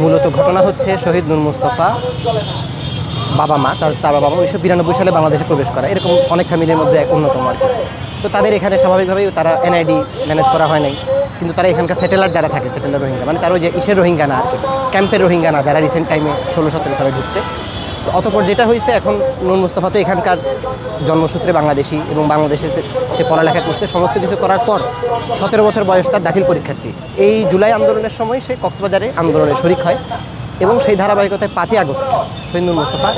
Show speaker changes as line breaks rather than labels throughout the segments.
মূলত ঘটনা হচ্ছে শহীদ নূর মুস্তফা বাবা মা তার বাবা 1992 সালে বাংলাদেশে প্রবেশ করা, এরকম অনেক ফ্যামিলির মধ্যে এক অন্যতম আর কি। তো তাদের এখানে স্বাভাবিকভাবেই তারা এনআইডি ম্যানেজ করা হয় নাই, কিন্তু তারা এখানকার সেটেলার যারা থাকে, সেটেলার রোহিঙ্গা মানে তারা ওই যে ইসের রোহিঙ্গা না আর কি, ক্যাম্পের রোহিঙ্গা না, যারা রিসেন্ট টাইমে 16-17 সালে ঢুকছে। তো অতঃপর যেটা হয়েছে, এখন নূর মুস্তফা তো এখানকার জন্মসূত্রে বাংলাদেশি এবং বাংলাদেশে সে পড়ালেখা করছে, সমস্ত কিছু করার পর 17 বছর বয়স তার দাখিল পরীক্ষার্থী। এই জুলাই আন্দোলনের সময় সে কক্সবাজারে আন্দোলনে শরিক হয় এবং সেই ধারাবাহিকতায় 5ই আগস্ট শহীদ নূর মুস্তফা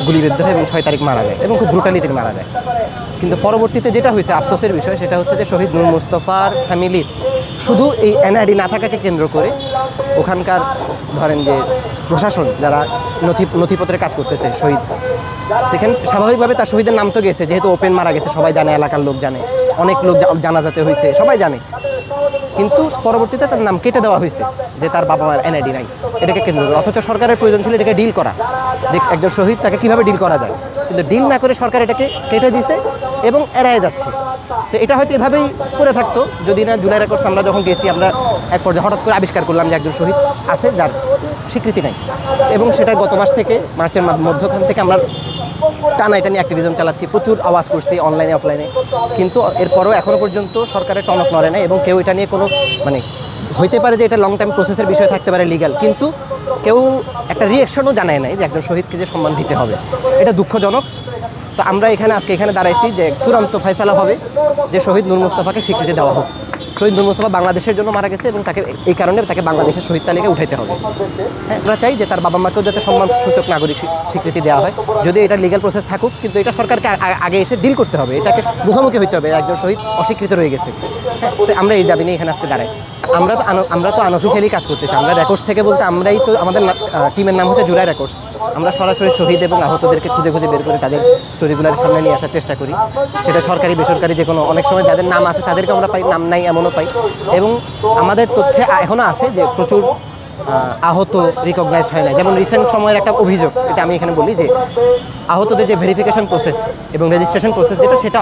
গুলিবিদ্ধ হয় এবং 6 তারিখ মারা যায় এবং খুব ব্রুটালিতে মারা যায়। কিন্তু পরবর্তীতে যেটা হয়েছে আফসোসের বিষয়, সেটা হচ্ছে যে শহীদ নূর মুস্তফার ফ্যামিলির শুধু এই এনআইডি না থাকাকে কেন্দ্র করে ওখানকার ধরেন যে প্রশাসন যারা নথিপত্রের কাজ করতেছে শহীদ, দেখেন স্বাভাবিকভাবে তার শহীদের নাম তো গেছে, যেহেতু ওপেন মারা গেছে সবাই জানে, এলাকার লোক জানে, অনেক লোক জানাজাতে হয়েছে, সবাই জানে। কিন্তু পরবর্তীতে তার নাম কেটে দেওয়া হয়েছে যে তার বাবা মার এনআইডি নাই, এটাকে কেন্দ্র করে। অথচ সরকারের প্রয়োজন ছিল এটাকে ডিল করা, যে একজন শহীদ তাকে কীভাবে ডিল করা যায়, কিন্তু ডিল না করে সরকার এটাকে কেটে দিছে এবং এড়ায় যাচ্ছে। তো এটা হয়তো এভাবেই করে থাকতো যদি না জুলাই রেকর্ডস আমরা যখন গেছি, আমরা এক পর্যায়ে হঠাৎ করে আবিষ্কার করলাম যে একজন শহীদ আছে যার স্বীকৃতি নাই, এবং সেটা গত মাস থেকে মার্চের মধ্যখান থেকে আমরা টানা এটা নিয়ে অ্যাক্টিভিজম চালাচ্ছি, প্রচুর আওয়াজ করছি অনলাইনে অফলাইনে, কিন্তু এরপরও এখনও পর্যন্ত সরকারের টনক নড়ে না এবং কেউ এটা নিয়ে কোনো মানে হইতে পারে যে এটা লং টাইম প্রসেসের বিষয় থাকতে পারে লিগ্যাল, কিন্তু কেউ একটা রিঅ্যাকশনও জানায় নাই যে একজন শহীদকে যে সম্মান দিতে হবে। এটা দুঃখজনক। তো আমরা আজকে এখানে দাঁড়াইছি যে চূড়ান্ত ফয়সালা হবে যে শহীদ নূর মুস্তফাকে স্বীকৃতি দেওয়া হোক। শহীদ নূর মুস্তফা বাংলাদেশের জন্য মারা গেছে এবং তাকে এই কারণে তাকে বাংলাদেশের শহীদ তালিকায় উঠাইতে হবে। হ্যাঁ, আমরা চাই যে তার বাবা মাকেও যাতে সম্মানসূচক নাগরিক স্বীকৃতি দেওয়া হয়, যদি এটা লিগ্যাল প্রসেস থাকুক, কিন্তু এটা সরকারকে আগে এসে ডিল করতে হবে, এটাকে মুখোমুখি হইতে হবে, একজন শহীদ অস্বীকৃত রয়ে গেছে। হ্যাঁ, তো আমরা এই দাবি নিয়ে এখানে আজকে দাঁড়াইছি। আমরা তো আনঅফিশিয়ালি কাজ করতেছি, আমরা রেকর্ডস থেকে বলতে আমরাই তো, আমাদের টিমের নাম হচ্ছে জুলাই রেকর্ডস। আমরা সরাসরি শহীদ এবং আহতদেরকে খুঁজে বের করে তাদের স্টোরিগুলোর সামনে নিয়ে আসার চেষ্টা করি। সেটা সরকারি বেসরকারি যে কোনো, অনেক সময় যাদের নাম আছে তাদেরকে আমরা পাই, নাম নাই এমনও পাই। এবং আমাদের তথ্যে এখনও আছে যে প্রচুর আহত রিকগনাইজড হয় না। যেমন রিসেন্ট সময়ের একটা অভিযোগ, এটা আমি এখানে বলি যে আহতদের যে ভেরিফিকেশন প্রসেস এবং রেজিস্ট্রেশন প্রসেস সেটা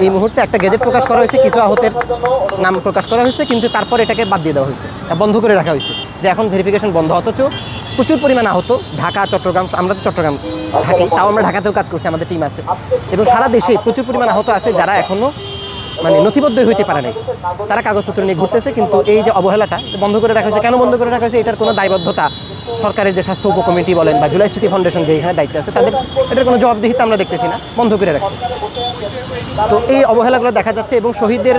এই মুহূর্তে একটা গেজেট প্রকাশ করা হয়েছে, কিছু আহতের নাম প্রকাশ করা হয়েছে, কিন্তু তারপর এটাকে বাদ দিয়ে দেওয়া হয়েছে, বন্ধ করে রাখা হয়েছে, যে এখন ভেরিফিকেশন বন্ধ। অথচ প্রচুর পরিমাণ আহত ঢাকা, চট্টগ্রাম, আমরা তো চট্টগ্রাম থাকি, তাও আমরা ঢাকাতেও কাজ করছি, আমাদের টিম আছে, এবং সারা দেশে প্রচুর পরিমাণ আহত আছে যারা এখনও মানে নথিবদ্ধই হইতে পারে নাই, তারা কাগজপত্র নিয়ে ঘুরতেছে। কিন্তু এই যে অবহেলাটা বন্ধ করে রাখা হয়েছে, কেন বন্ধ করে রাখা হয়েছে, এটার কোনো দায়বদ্ধতা সরকারের যে স্বাস্থ্য উপকমিটি বলেন বা জুলাই স্মৃতি ফাউন্ডেশন যে এখানে দায়িত্ব আছে, তাদের এটার কোনো জবাবদিহিতা আমরা দেখতেছি না, বন্ধ করে রাখছে। তো এই অবহেলাগুলো দেখা যাচ্ছে। এবং শহীদদের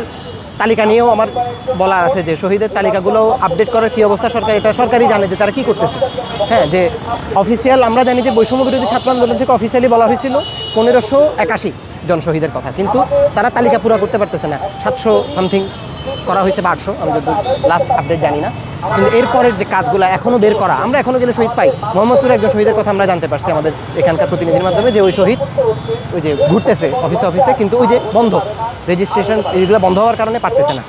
তালিকা নিয়েও আমার বলার আছে যে শহীদের তালিকাগুলো আপডেট করার কী অবস্থা, সরকার এটা সরকারই জানে যে তারা কী করতেছে। হ্যাঁ, যে অফিসিয়াল আমরা জানি যে বৈষম্য বিরোধী ছাত্র আন্দোলন থেকে অফিসিয়ালি বলা হয়েছিল 1581 জন শহীদের কথা, কিন্তু তারা তালিকা পুরো করতে পারতেছে না, 700 সামথিং করা হয়েছে বা 800, আমি যদি লাস্ট আপডেট জানি না। কিন্তু এরপরের যে কাজগুলো এখনও বের করা, আমরা এখনও গেলে শহীদ পাই। মোহাম্মদপুরের একজন শহীদের কথা আমরা জানতে পারছি আমাদের এখানকার প্রতিনিধির মাধ্যমে, যে ওই শহীদ ওই যে ঘুরতেছে অফিসে, কিন্তু ওই যে বন্ধ রেজিস্ট্রেশন, এগুলো বন্ধ হওয়ার কারণে পারতেছে না।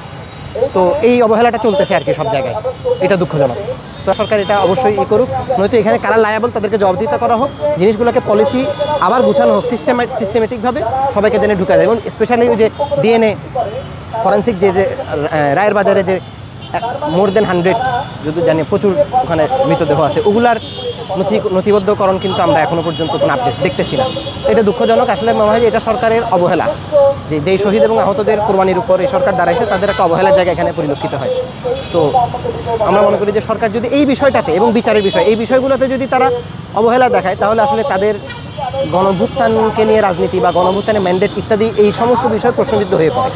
তো এই অবহেলাটা চলতেছে আর কি সব জায়গায়, এটা দুঃখজনক। তো সরকার এটা অবশ্যই করুক, নয়তো এখানে কারা লায়াবল তাদেরকে জবাবদিহিতা করা হোক, জিনিসগুলোকে পলিসি আবার গুছানো হোক, সিস্টেমেটিকভাবে সবাইকে জেনে ঢুকা যায়। এবং স্পেশালি ওই যে ডিএনএ ফরেন্সিক যে রায়ের বাজারে যে মোর দেন 100 যদি জানি প্রচুর ওখানে মৃতদেহ আছে, ওগুলার নথিবদ্ধকরণ কিন্তু আমরা এখনও পর্যন্ত কোনো আপডেট দেখতেছি না। এটা দুঃখজনক। আসলে মনে হয় যে এটা সরকারের অবহেলা, যে যেই শহীদ এবং আহতদের কোরবানির উপর এই সরকার দাঁড়াইছে, তাদের একটা অবহেলার জায়গা এখানে পরিলক্ষিত হয়। তো আমরা মনে করি যে সরকার যদি এই বিষয়টাতে এবং বিচারের বিষয়, এই বিষয়গুলোতে যদি তারা অবহেলা দেখায়, তাহলে আসলে তাদের গণঅভ্যুত্থানকে নিয়ে রাজনীতি বা গণঅভ্যুত্থানের ম্যান্ডেট ইত্যাদি এই সমস্ত বিষয় প্রশ্নবিদ্ধ হয়ে পড়ে।